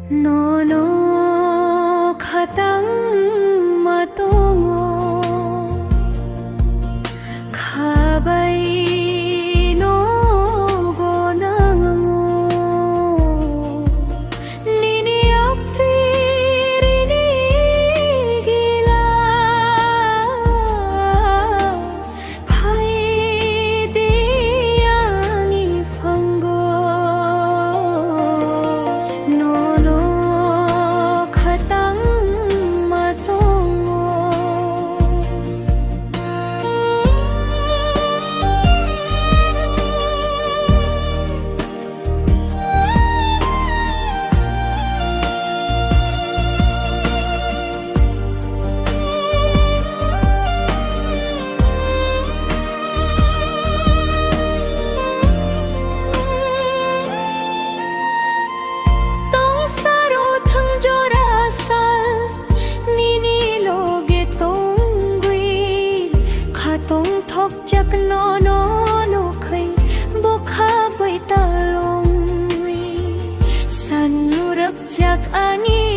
Nono khatang matungo khabay no gonango nini apri rini gila phai diyani fango nono khatang matungo tong saro thang jora sal nini loge tongwi khatong thok chak no no no khai bokha bai ta longwi san lurak chak ani